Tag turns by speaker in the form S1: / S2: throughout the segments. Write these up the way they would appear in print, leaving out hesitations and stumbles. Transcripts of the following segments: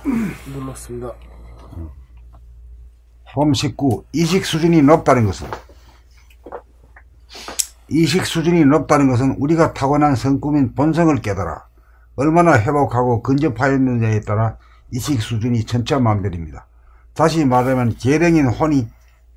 S1: 눌렀습니다.
S2: 홈 19. 이식 수준이 높다는 것은 우리가 타고난 성품인 본성을 깨달아 얼마나 회복하고 근접하였느냐에 따라 이식 수준이 천차만별입니다. 다시 말하면 계령인 혼이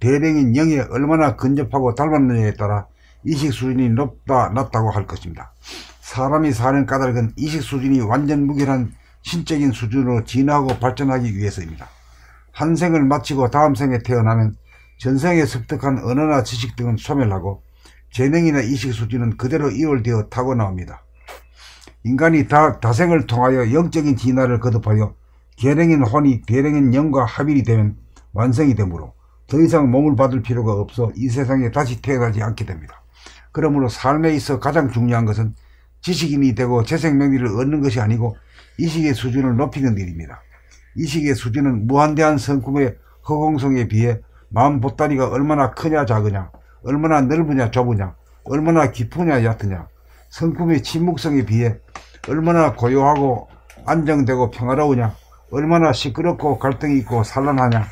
S2: 대령인 영에 얼마나 근접하고 닮았느냐에 따라 이식 수준이 높다 낮다고 할 것입니다. 사람이 사는 까닭은 이식 수준이 완전 무결한 신적인 수준으로 진화하고 발전하기 위해서입니다. 한 생을 마치고 다음 생에 태어나면 전생에 습득한 언어나 지식 등은 소멸하고 재능이나 이식 수준은 그대로 이월되어 타고 나옵니다. 인간이 다생을 통하여 영적인 진화를 거듭하여 계령인 혼이 대령인 영과 합일이 되면 완성이 되므로 더 이상 몸을 받을 필요가 없어 이 세상에 다시 태어나지 않게 됩니다. 그러므로 삶에 있어 가장 중요한 것은 지식인이 되고 재생명리를 얻는 것이 아니고 이식의 수준을 높이는 일입니다. 이식의 수준은 무한대한 성품의 허공성에 비해 마음 보따리가 얼마나 크냐 작으냐, 얼마나 넓으냐 좁으냐, 얼마나 깊으냐 얕으냐, 성품의 침묵성에 비해 얼마나 고요하고 안정되고 평화로우냐, 얼마나 시끄럽고 갈등이 있고 산란하냐,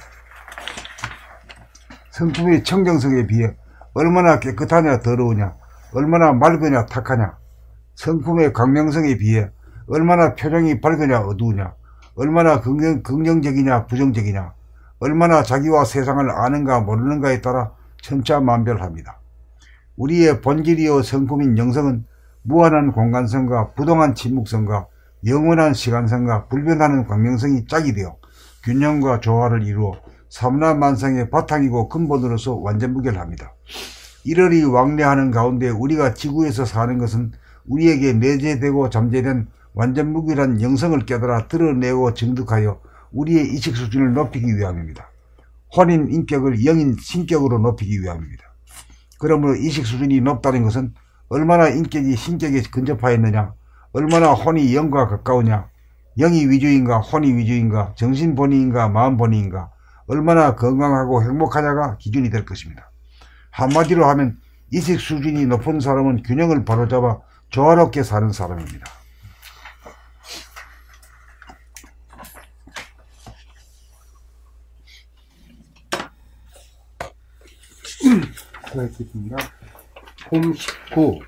S2: 성품의 청정성에 비해 얼마나 깨끗하냐 더러우냐, 얼마나 맑으냐 탁하냐, 성품의 광명성에 비해 얼마나 표정이 밝으냐 어두우냐, 얼마나 긍정적이냐 부정적이냐, 얼마나 자기와 세상을 아는가 모르는가에 따라 천차만별합니다. 우리의 본질이요 성품인 영성은 무한한 공간성과 부동한 침묵성과 영원한 시간성과 불변하는 광명성이 짝이 되어 균형과 조화를 이루어 삼라만상의 바탕이고 근본으로서 완전무결합니다. 이러리 왕래하는 가운데 우리가 지구에서 사는 것은 우리에게 내재되고 잠재된 완전무결한 영성을 깨달아 드러내고 증득하여 우리의 이식 수준을 높이기 위함입니다. 혼인 인격을 영인 신격으로 높이기 위함입니다. 그러므로 이식 수준이 높다는 것은 얼마나 인격이 신격에 근접하였느냐, 얼마나 혼이 영과 가까우냐, 영이 위주인가 혼이 위주인가, 정신 본위인가 마음 본위인가, 얼마나 건강하고 행복하냐가 기준이 될 것입니다. 한마디로 하면 이식 수준이 높은 사람은 균형을 바로잡아 조화롭게 사는 사람입니다.
S1: 하겠습니다. 홈 19.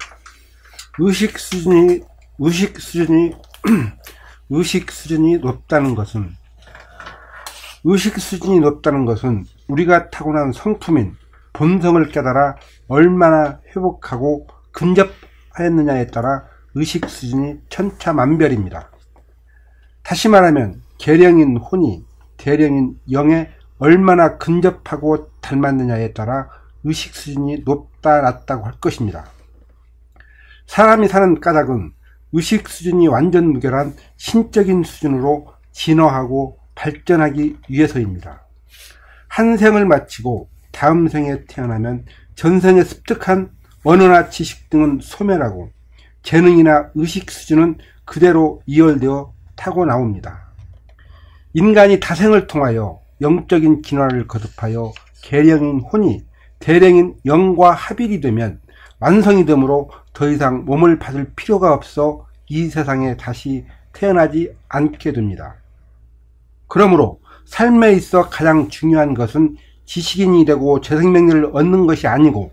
S1: 의식 수준이 높다는 것은 우리가 타고난 성품인 본성을 깨달아 얼마나 회복하고 근접하였느냐에 따라 의식 수준이 천차만별입니다. 다시 말하면 계령인 혼이 대령인 영에 얼마나 근접하고 닮았느냐에 따라 의식 수준이 높다 낮다고 할 것입니다. 사람이 사는 까닭은 의식 수준이 완전 무결한 신적인 수준으로 진화하고 발전하기 위해서입니다. 한 생을 마치고 다음 생에 태어나면 전생에 습득한 언어나 지식 등은 소멸하고 재능이나 의식 수준은 그대로 이월되어 타고 나옵니다. 인간이 다생을 통하여 영적인 진화를 거듭하여 계령인 혼이 대령인 영과 합일이 되면 완성이 되므로 더 이상 몸을 받을 필요가 없어 이 세상에 다시 태어나지 않게 됩니다. 그러므로 삶에 있어 가장 중요한 것은 지식인이 되고 재생명리를 얻는 것이 아니고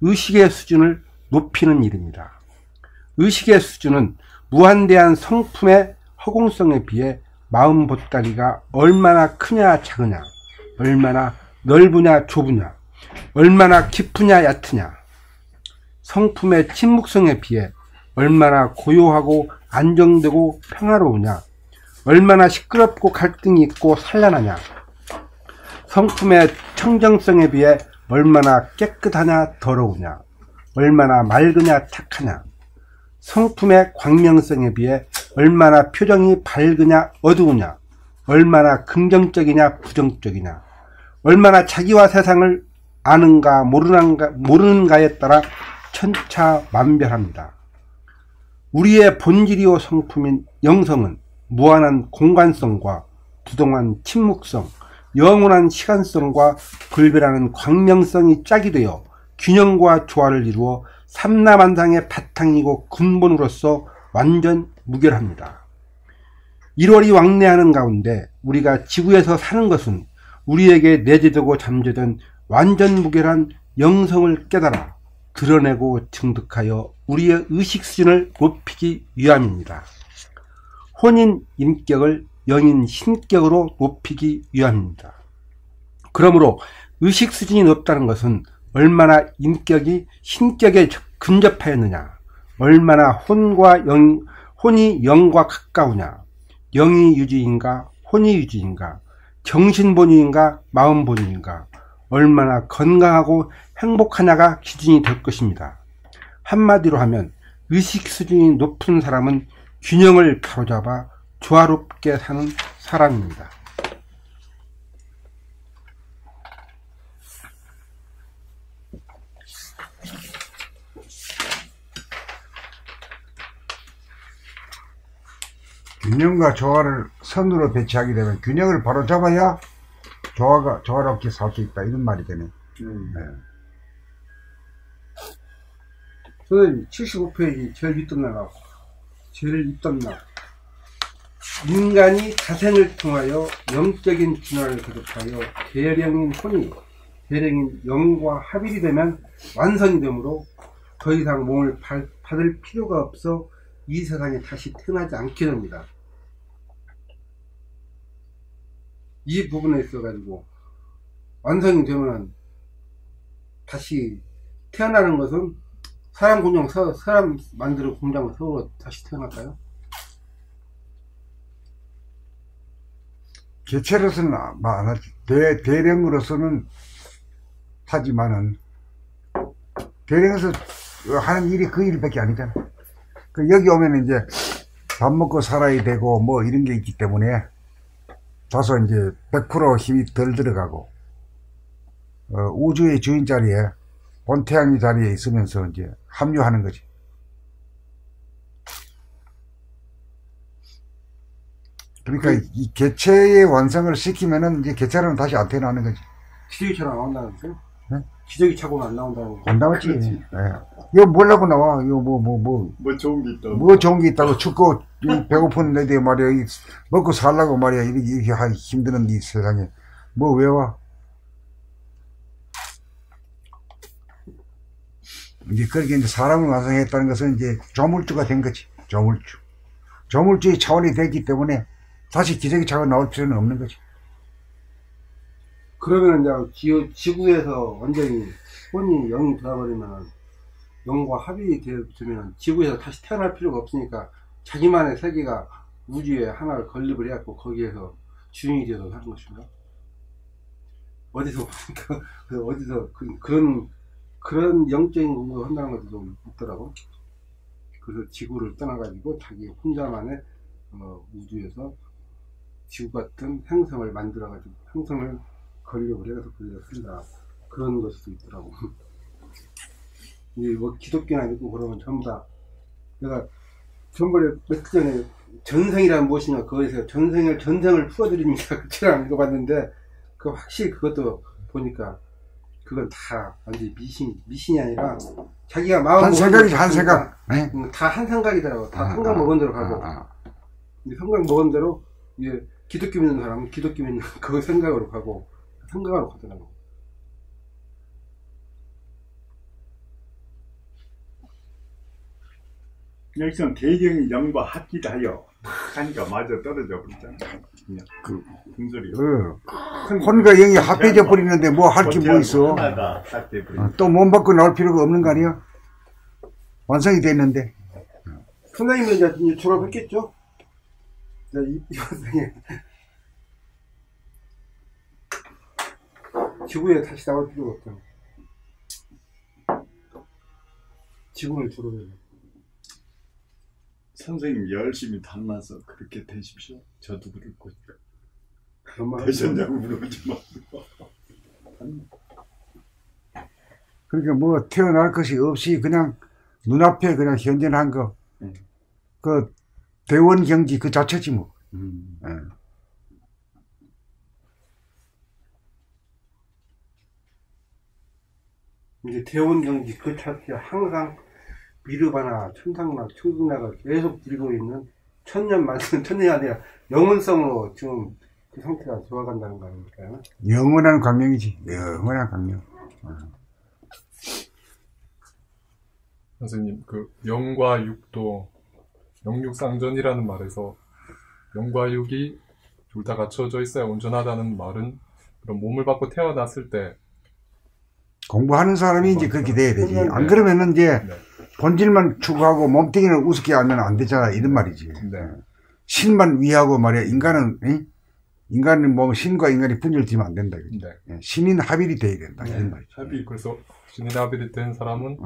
S1: 의식의 수준을 높이는 일입니다. 의식의 수준은 무한대한 성품의 허공성에 비해 마음 보따리가 얼마나 크냐 작으냐, 얼마나 넓으냐 좁으냐, 얼마나 깊으냐 얕으냐, 성품의 침묵성에 비해 얼마나 고요하고 안정되고 평화로우냐, 얼마나 시끄럽고 갈등이 있고 산란하냐, 성품의 청정성에 비해 얼마나 깨끗하냐 더러우냐, 얼마나 맑으냐 탁하냐, 성품의 광명성에 비해 얼마나 표정이 밝으냐 어두우냐, 얼마나 긍정적이냐 부정적이냐, 얼마나 자기와 세상을 아는가 모르는가에 따라 천차만별합니다. 우리의 본질이요 성품인 영성은 무한한 공간성과 부동한 침묵성, 영원한 시간성과 불변하는 광명성이 짝이 되어 균형과 조화를 이루어 삼라만상의 바탕이고 근본으로서 완전 무결합니다. 1월이 왕래하는 가운데 우리가 지구에서 사는 것은 우리에게 내재되고 잠재된 완전 무결한 영성을 깨달아 드러내고 증득하여 우리의 의식 수준을 높이기 위함입니다. 혼인 인격을 영인 신격으로 높이기 위함입니다. 그러므로 의식 수준이 높다는 것은 얼마나 인격이 신격에 근접하였느냐, 얼마나 혼이 영과 가까우냐, 영이 유지인가 혼이 유지인가, 정신본유인가 마음본유인가, 얼마나 건강하고 행복하냐가 기준이 될 것입니다. 한마디로 하면 의식 수준이 높은 사람은 균형을 바로잡아 조화롭게 사는 사람입니다.
S2: 균형과 조화를 선으로 배치하게 되면 균형을 바로잡아야 조화롭게 살 수 있다, 이런 말이 되네. 네.
S1: 선생님 75페이지 제일 윗돈 나가고 제일 윗돈 나 인간이 자생을 통하여 영적인 진화를 거듭하여 대령인 혼이 대령인 영과 합일이 되면 완성이 되므로 더 이상 몸을 받을 필요가 없어 이 세상에 다시 태어나지 않게 됩니다. 이 부분에 있어 가지고 완성이 되면 다시 태어나는 것은 사람 만드는 공장을 세우러 다시 태어날까요?
S2: 개체로서는 안 하지. 대령으로서는 하지만은 대령에서 하는 일이 그 일밖에 아니잖아. 여기 오면 이제 밥 먹고 살아야 되고 뭐 이런 게 있기 때문에 다소 이제 100% 힘이 덜 들어가고 우주의 주인 자리에 본태양의 자리에 있으면서 이제 합류하는 거지. 그러니까 이 개체의 완성을 시키면은 이제 개체는 다시 안 태어나는 거지.
S1: 기저귀처럼 안 나온다면서요?
S2: 네?
S1: 기저귀차고는 안 나온다고.
S2: 안 나왔지. 네. 이거 뭐라고 나와? 이거 뭐
S3: 좋은 게 있다고.
S2: 뭐 좋은 게 있다고. 춥고 배고픈 애들 말이야. 먹고 살라고 말이야. 이렇게 하기 힘드는 이 세상에. 뭐 왜 와? 이제 그렇게 이제 사람을 완성했다는 것은 이제 조물주가 된 거지. 조물주. 조물주의 차원이 됐기 때문에 다시 기저귀 차고 나올 필요는 없는 거지.
S1: 그러면 이제 지구에서 완전히 혼이 영이 들어버리면 영과 합이 되면 지구에서 다시 태어날 필요가 없으니까 자기만의 세계가 우주에 하나를 건립을 해갖고 거기에서 주인이 되어서 사는 것인가? 어디서 어디서 그런 영적인 공부를 한다는 것도 좀 있더라고. 그래서 지구를 떠나가지고 자기 혼자만의 우주에서 지구 같은 행성을 만들어가지고 행성을 건립을 해서 거기다 쓴다. 그런 것도 있더라고. 이게 뭐 기독교나 있고 그러면 전부 다 내가 전번에 며칠 전에 전생이란 무엇이냐 그거에서 전생을 풀어드립니다. 그 책 안 읽어봤는데 그 확실히 그것도 보니까 그건 다 완전히 미신이 아니라 자기가 마음
S2: 한 생각이지, 한 생각.
S1: 다 한 생각이더라고. 다 생각 먹은 대로 가고. 생각 먹은 대로 이제 기독교 믿는 사람은 기독교 믿는 그 생각으로 가고 생각으로 가더라고.
S3: 여기서는 대경이 영과 합기다 하여 하니까 마저 떨어져 버리잖아. 그냥 그 분소리.
S2: 혼과 영이 합해져 버리는데 뭐 할 게 뭐 있어? 또 몸 밖으로 나올 필요가 없는 거 아니야? 완성이 됐는데.
S1: 선생님은 이제 졸업했겠죠? 이 선생님. 지구에 다시 나올 필요가 없잖아. 지구를 졸업해요.
S3: 선생님 열심히 닮아서 그렇게 되십시오. 저도 그럴 거니까. 되셨냐고 물어보지 마.
S2: 그러니까 뭐 태어날 것이 없이 그냥 눈앞에 그냥 현존한 거. 그 대원경지 그 자체지 뭐.
S1: 이제 대원경지 그 자체 항상 미르바나 천상락, 청승락을 계속 들고 있는 천년 만년, 천년이 아니라 영원성으로 지금 그 상태가 좋아간다는 거 아닙니까?
S2: 영원한 광명이지. 영원한 광명.
S4: 선생님, 그 영과 육도 영육상전이라는 말에서 영과 육이 둘 다 갖춰져 있어야 온전하다는 말은 그런 몸을 받고 태어났을 때
S2: 공부하는 사람이 이제 그렇게 돼야 되지.
S4: 네.
S2: 안 그러면은 이제
S4: 네.
S2: 본질만 추구하고 몸뚱이를 우습게 하면 안 되잖아. 이런 말이지.
S4: 네.
S2: 신만 위하고 말이야. 인간은 뭐 신과 인간이 분열되면 안 된다.
S4: 네.
S2: 신인 합일이 돼야 된다. 이런 말이지.
S4: 합의. 그래서 신인 합의를 된 사람은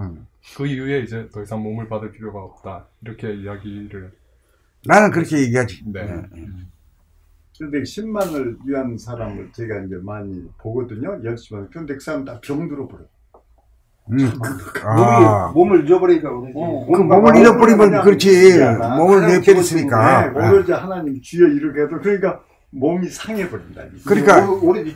S4: 그 이후에 이제 더 이상 몸을 받을 필요가 없다. 이렇게 이야기를.
S2: 나는 그렇게 얘기하지.
S4: 네.
S3: 그런데 신만을 위한 사람을 제가 이제 많이 보거든요. 열심히 하는. 그런데 그 사람 다 병들어 버려.
S1: 몸을 잃어버리니까 그러지.
S2: 그 몸을 잃어버리면 그렇지. 몸을 내버렸으니까.
S3: 네, 오로지 하나님 주여 이렇게 해도 그러니까 몸이 상해버린다.
S2: 그러니까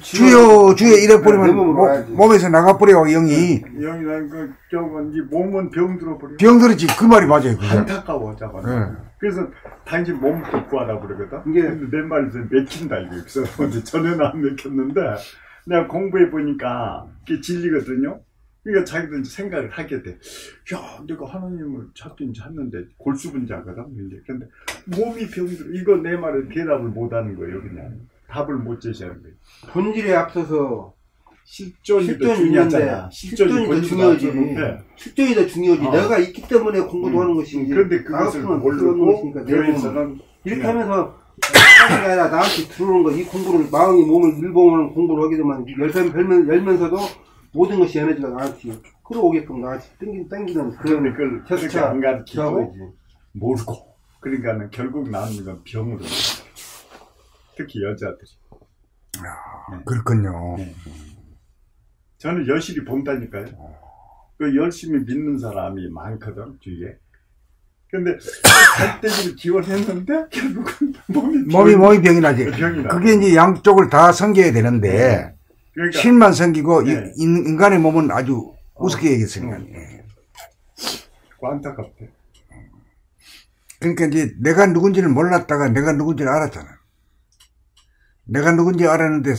S2: 주여 잃어버리면 몸에서 나가버려 영이.
S3: 영이란 그 경우는 이 몸은 병들어 버려.
S2: 병들었지. 그 말이 맞아요. 그게.
S3: 안타까워 자가. 그래서 당신 몸 복구하라 그러거든.
S1: 이게
S3: 근데 내 말이 좀 맥힌다 이게. 그래서 전에는 안 맥혔는데 내가 공부해 보니까 그게 진리거든요. 그러니까 자기도 이제 생각을 하게 돼. 야, 내가 하나님을 찾긴 찾는데 골수분자거든. 그런데 몸이 병들어. 이거 내 말에 대답을 못 하는 거예요, 그냥. 답을 못 제시하는 거예요.
S1: 본질에 앞서서
S3: 실존이 더 중요하잖아.
S1: 실존이 더 중요하지. 실존이 더 중요하지. 내가 있기 때문에 공부도 하는 것이지.
S3: 그런데 그것을 모르고 교회에서는
S1: 이렇게 하면서 하는 게 아니라 나한테 들어오는 거, 이 공부를 마음이 몸을 일봉하는 공부를 하게 되면 열면서도 모든 것이 에너지가 나한테 끌어오게끔 나한테 땡기는
S3: 그런 걸 그렇게 안 가르치고
S1: 죠
S3: 모르고 그러니까는 결국 나는 건 병으로 특히 여자들이.
S2: 그렇군요.
S3: 네. 저는 여실히 본다니까요. 그 열심히 믿는 사람이 많거든 주위에. 근데 갈대기를 기원했는데 결국은
S2: 몸이 병이 나지.
S3: 병이 나.
S2: 그게 이제 양쪽을 다 섬겨야 되는데
S3: 그러니까,
S2: 신만 섬기고
S3: 네.
S2: 인간의 몸은 아주 우습게 얘기했으니까.
S3: 안타깝대.
S2: 그러니까 이제 내가 누군지를 몰랐다가 내가 누군지를 알았잖아. 내가 누군지 알았는데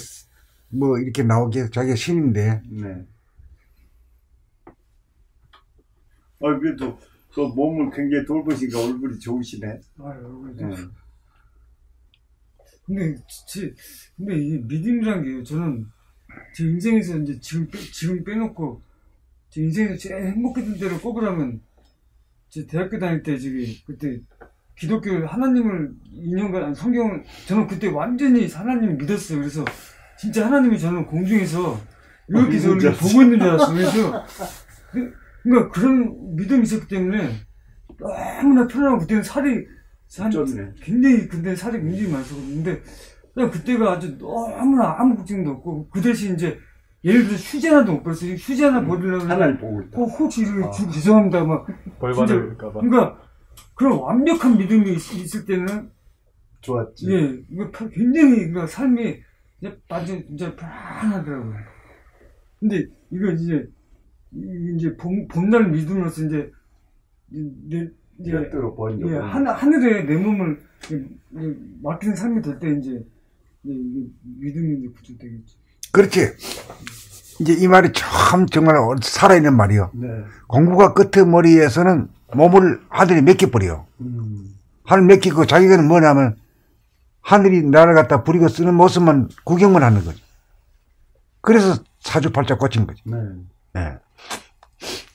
S2: 뭐 이렇게 나오게 자기가 신인데.
S3: 네. 그래도 그 몸을 굉장히 돌보시니까 얼굴이 좋으시네.
S5: 얼굴이
S3: 네.
S5: 근데 이 믿음이란 게 저는 제 인생에서 이제 지금 빼놓고 제 인생에서 제일 행복했던 때를 꼽으라면 제 대학교 다닐 때 그때 기독교 하나님을 인용한 성경을 저는 그때 완전히 하나님을 믿었어요. 그래서 진짜 하나님이 저는 공중에서 이렇게 저를 보고 있는 줄 알았어요. 그래서 그러니까 그런 믿음이 있었기 때문에 너무나 편하고 그때는 살이 굉장히 굉장히 많았었거든요. 근데 그냥 그때가 아주 너무나 아무 걱정도 없고 그 대신 이제 예를 들어 휴지 하나도 못 벌었어요. 휴지 하나 버리려면
S3: 하나님 보고 있다.
S5: 혹시 죄송합니다 막
S4: 벌 받을까봐.
S5: 그러니까 그런 완벽한 믿음이 있을 때는
S3: 좋았지.
S5: 예, 이거 굉장히 그러니까 삶이 아주 진짜 편안하더라고요. 근데 이거 이제 봄날 믿음으로써 이제 하늘에 내 몸을 맡기는 삶이 될 때 이제 믿음이 부족되겠죠.
S2: 그렇지. 이제 이 말이 참 정말 살아있는 말이요.
S3: 네.
S2: 공부가 끄트머리에서는 몸을 하늘이 맡겨버려. 하늘 맡기고 자기는 뭐냐면 하늘이 나를 갖다 부리고 쓰는 모습만 구경만 하는 거지. 그래서 사주팔자 꽂힌 거지.
S3: 네.
S2: 네.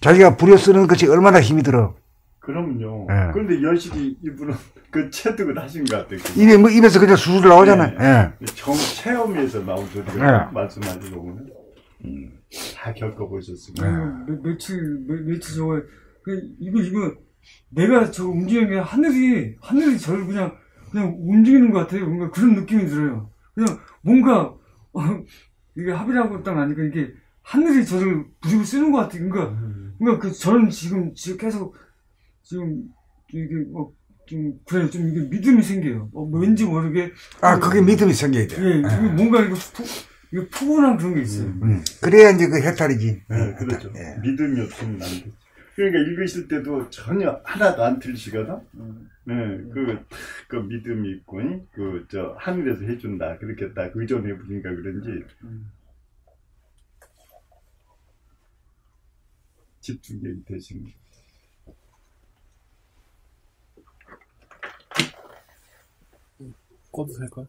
S2: 자기가 부려 쓰는 것이 얼마나 힘이 들어.
S3: 그럼요.
S2: 네.
S3: 그런데 여실히 이분은 그 체득을 하신 것 같아요.
S2: 입에서 그냥 수술 나오잖아요.
S3: 네.
S2: 네.
S3: 체험에서 나온 소리가 말씀하신 거 보면 다 겪어보셨습니다.
S5: 며칠 저거 이거 내가 저 움직이는 게 하늘이 저를 그냥 움직이는 것 같아요. 뭔가 그런 느낌이 들어요. 그냥 뭔가 이게 합의라고 딱 나니까 이게 하늘이 저를 부리고 쓰는 것 같아요. 그러니까 저는 지금 계속 이게 좀 이게 믿음이 생겨요. 왠지 모르게.
S2: 그게 믿음이 생겨야 돼.
S5: 예, 뭔가 이거 푸근한 그런 게 있어요.
S2: 그래야 이제 그 해탈이지.
S3: 네, 그렇죠.
S2: 네.
S3: 믿음이 없으면 안 돼. 그러니까 읽으실 때도 전혀 하나도 안 틀리시거든. 네, 그 믿음이 있고, 하늘에서 해준다. 그렇게 딱 의존해 보니까 그런지 집중력이 되십니다.
S4: 꺼도 될까요?